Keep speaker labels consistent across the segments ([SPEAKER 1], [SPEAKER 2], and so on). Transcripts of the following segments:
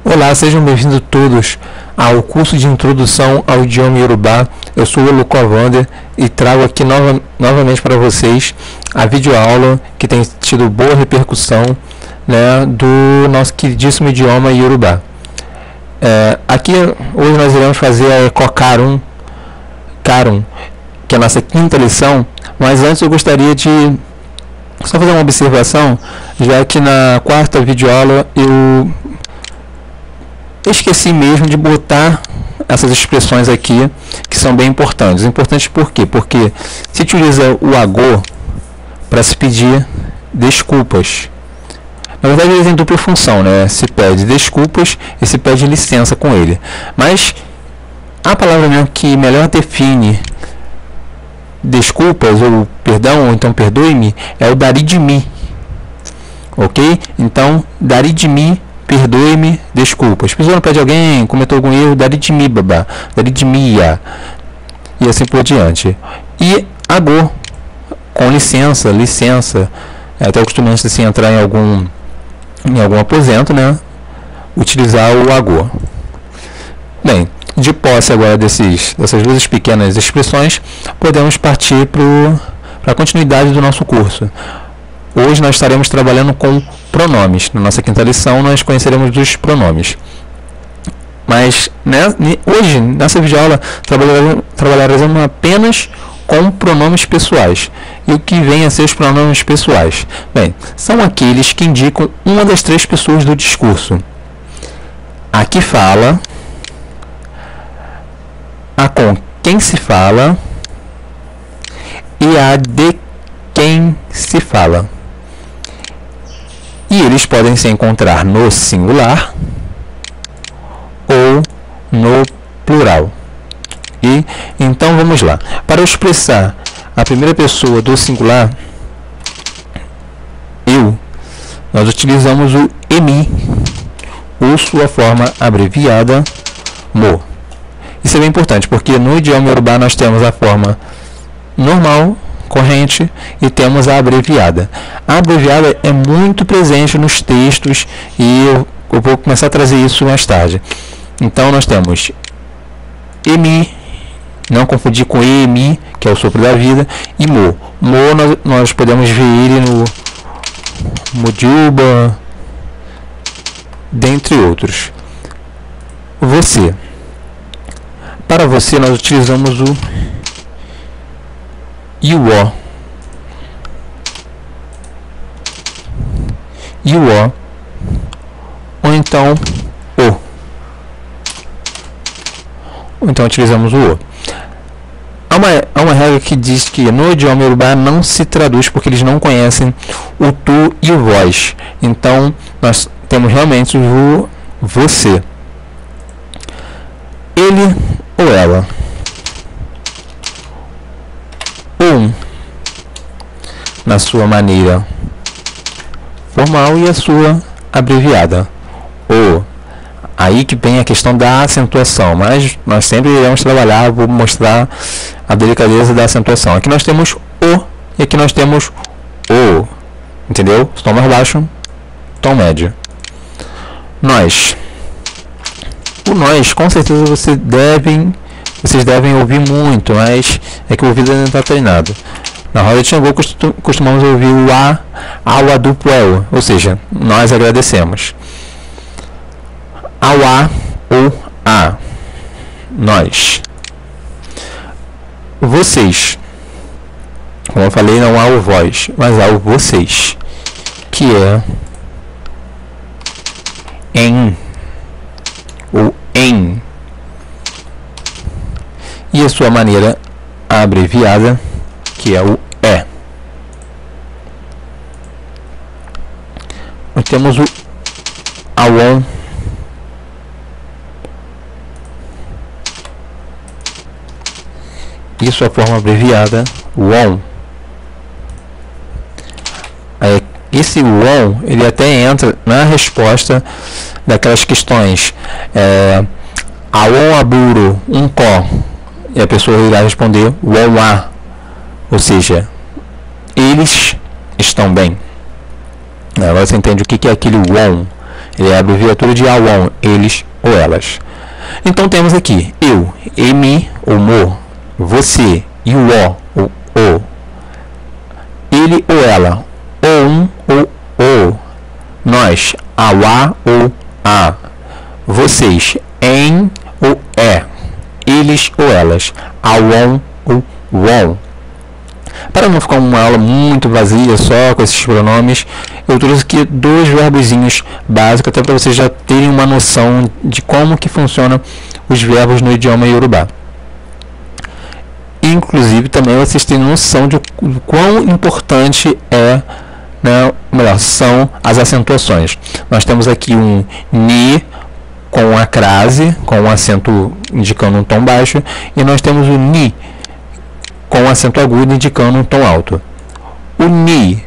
[SPEAKER 1] Olá, sejam bem-vindos todos ao curso de introdução ao idioma Yorubá. Eu sou o Lucovander e trago aqui novamente para vocês a videoaula que tem tido boa repercussão, né, do nosso queridíssimo idioma Yorubá. Aqui hoje nós iremos fazer a Eko Karun, que é a nossa quinta lição, mas antes eu gostaria de só fazer uma observação, já que na quarta videoaula eu esqueci mesmo de botar essas expressões aqui, que são bem importantes. Importantes por quê? Porque se utiliza o agô para se pedir desculpas. Na verdade ele tem dupla função, né? Se pede desculpas e se pede licença com ele. Mas a palavra mesmo que melhor define desculpas ou perdão, ou então perdoe-me, é o daridimi. Ok? Então, daridimi, perdoe-me, desculpas. Pisou no pé de alguém, cometeu algum erro, daridimi, babá, daridimiya, e assim por diante. E agô, com licença, até o costume antes de se entrar em algum aposento, né, utilizar o agô. Bem, de posse agora dessas duas pequenas expressões, podemos partir para a continuidade do nosso curso. Hoje nós estaremos trabalhando com pronomes. Na nossa quinta lição nós conheceremos os pronomes. Mas hoje, nessa videoaula, trabalharemos apenas com pronomes pessoais. E o que vem a ser os pronomes pessoais? Bem, são aqueles que indicam uma das três pessoas do discurso: a que fala, a com quem se fala e a de quem se fala. E eles podem se encontrar no singular ou no plural. E então vamos lá. Para expressar a primeira pessoa do singular, eu, nós utilizamos o emi ou sua forma abreviada mo. Isso é bem importante, porque no idioma Yorubá nós temos a forma normal, corrente, e temos a abreviada. A abreviada é muito presente nos textos e eu vou começar a trazer isso mais tarde. Então nós temos emi, não confundir com emi, que é o sopro da vida, e mo. Mo nós podemos ver ele no mojuba, dentre outros. Você. Para você nós utilizamos o iwo. Ou então o. Ou então utilizamos o o. Há uma regra que diz que no idioma Yorubá não se traduz porque eles não conhecem o tu e o vós. Então nós temos realmente o você. Ele ou ela. Na sua maneira formal e a sua abreviada. O. Aí que vem a questão da acentuação, mas nós sempre iremos trabalhar, vou mostrar a delicadeza da acentuação. Aqui nós temos o e aqui nós temos o. Entendeu? Tom mais baixo, tom médio. Nós. O nós, com certeza vocês devem ouvir muito, mas é que o ouvido ainda não está treinado. Na roda de Xangô costumamos ouvir o a, ao, a duplo el, ou seja, nós agradecemos. Ao a ou a, nós. Vocês. Como eu falei, não há o vós, mas há o vocês, que é em ou em. E a sua maneira abreviada, que é o é. Nós temos o awon, e sua forma abreviada, won. Esse won, ele até entra na resposta daquelas questões awon aburo, um có, e a pessoa irá responder won a. Ou seja, eles estão bem. Agora você entende o que é aquele won. Ele é a abreviatura de awon, eles ou elas. Então temos aqui eu, emi ou mo, você, yuo ou o, ele ou ela, ou ou o, nós, awa ou a, vocês, em ou é, eles ou elas, awon ou won. Para não ficar uma aula muito vazia só com esses pronomes, eu trouxe aqui dois verbozinhos básicos, até para vocês já terem uma noção de como que funcionam os verbos no idioma Yorubá. Inclusive também vocês têm noção de quão importante é, né, melhor, são as acentuações. Nós temos aqui um ni com a crase, com um acento indicando um tom baixo, e nós temos o ni com um acento agudo indicando um tom alto. O ni,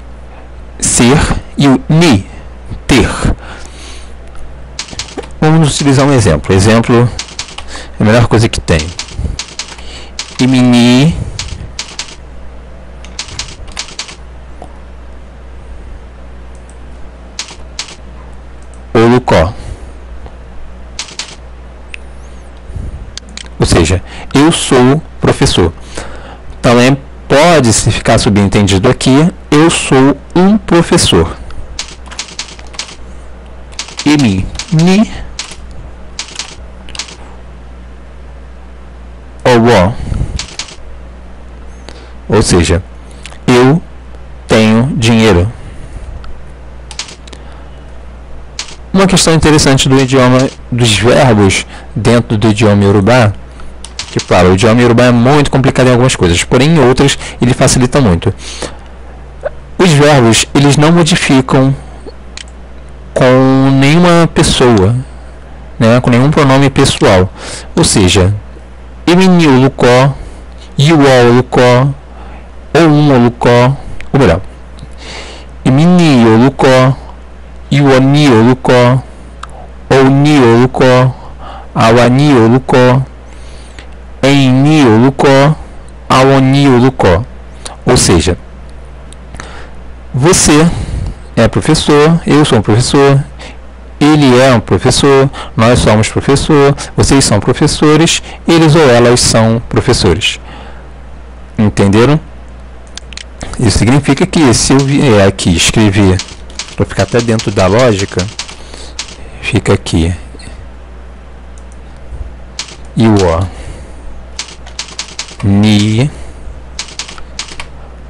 [SPEAKER 1] ser, e o ni, ter. Vamos utilizar um exemplo. Exemplo é a melhor coisa que tem. Imini olukó. Ou seja, eu sou professor. Também pode-se ficar subentendido aqui, eu sou um professor. Emi, ni, owo. Ou seja, eu tenho dinheiro. Uma questão interessante do idioma, dos verbos dentro do idioma Yorubá, que claro, o idioma Yorubá é muito complicado em algumas coisas, porém em outras ele facilita muito. Os verbos, eles não modificam com nenhuma pessoa, né, com nenhum pronome pessoal. Ou seja, emini olukó, yuo olukó, ou olukó, ou melhor, emini olukó, yuo ni olukó, ou ni olukó, awa ni olukó, em ni olukó, awon ni olukó. Ou seja, você é professor, eu sou um professor, ele é um professor, nós somos professor, vocês são professores, eles ou elas são professores. Entenderam? Isso significa que se eu vier aqui escrever, para ficar até dentro da lógica, fica aqui yuo ni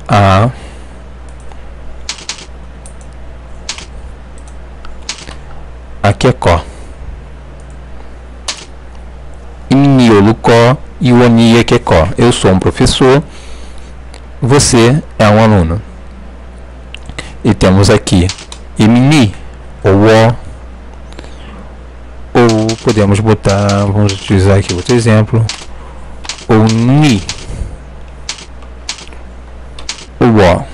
[SPEAKER 1] a aqui é có, imini olukó e o oni aqui é có. Eu sou um professor, você é um aluno. E temos aqui imini ou o, ou podemos botar, vamos utilizar aqui outro exemplo, o ni, o o.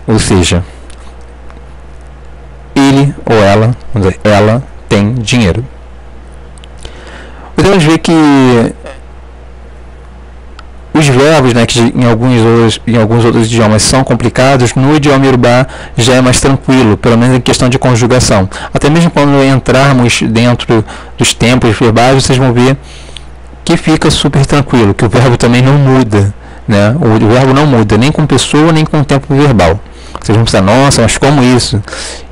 [SPEAKER 1] Ou seja, ele ou ela, vamos dizer, ela tem dinheiro. Podemos ver que os verbos, né, que em alguns outros idiomas são complicados, no idioma Yorubá já é mais tranquilo, pelo menos em questão de conjugação. Até mesmo quando entrarmos dentro dos tempos verbais, vocês vão ver que fica super tranquilo, que o verbo também não muda, né? O verbo não muda, nem com pessoa, nem com tempo verbal. Vocês vão pensar, nossa, mas como isso?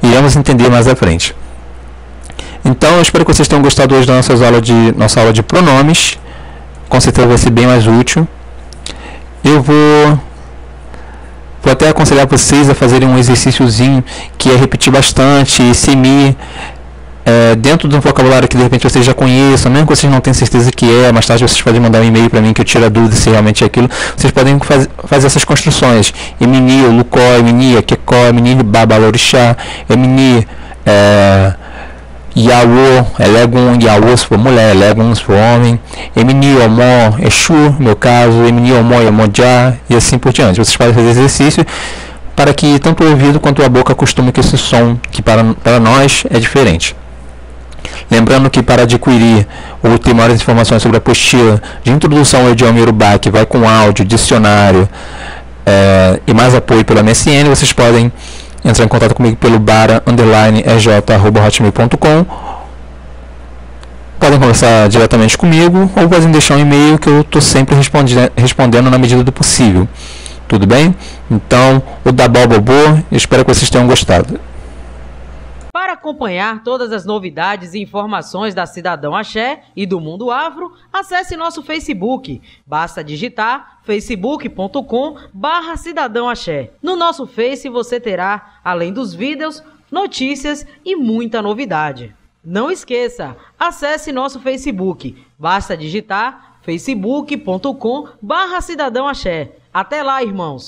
[SPEAKER 1] Iremos entender mais à frente. Então, eu espero que vocês tenham gostado hoje da nossa aula de pronomes. Com certeza vai ser bem mais útil. Eu vou até aconselhar vocês a fazerem um exercíciozinho que é repetir bastante, semi, dentro de um vocabulário que de repente vocês já conheçam, mesmo que vocês não tenham certeza que é, mais tarde vocês podem mandar um e-mail para mim que eu tiro a dúvida se realmente é aquilo. Vocês podem fazer essas construções. Emini, olukó, emini, akekó, emini, babalorixá, emini, Yawo, Elegun, Yawo se for mulher, Elegun se for homem, Emini, Omó, Exu, no meu caso, Emini, Omó, Yamojá, e assim por diante. Vocês podem fazer exercício para que tanto o ouvido quanto a boca acostumem com esse som, que para nós é diferente. Lembrando que para adquirir ou ter maiores informações sobre a apostila de introdução ao idioma Yorubá, que vai com áudio, dicionário e mais apoio pela MSN, vocês podem entrar em contato comigo pelo bara_ej@hotmail.com. Podem conversar diretamente comigo ou podem deixar um e-mail que eu estou sempre respondendo na medida do possível. Tudo bem? Então, o Dabal Bobô, espero que vocês tenham gostado.
[SPEAKER 2] Para acompanhar todas as novidades e informações da Cidadão Axé e do Mundo Afro, acesse nosso Facebook. Basta digitar facebook.com/Cidadão Axé. No nosso Face você terá, além dos vídeos, notícias e muita novidade. Não esqueça, acesse nosso Facebook. Basta digitar facebook.com/Cidadão Axé. Até lá, irmãos!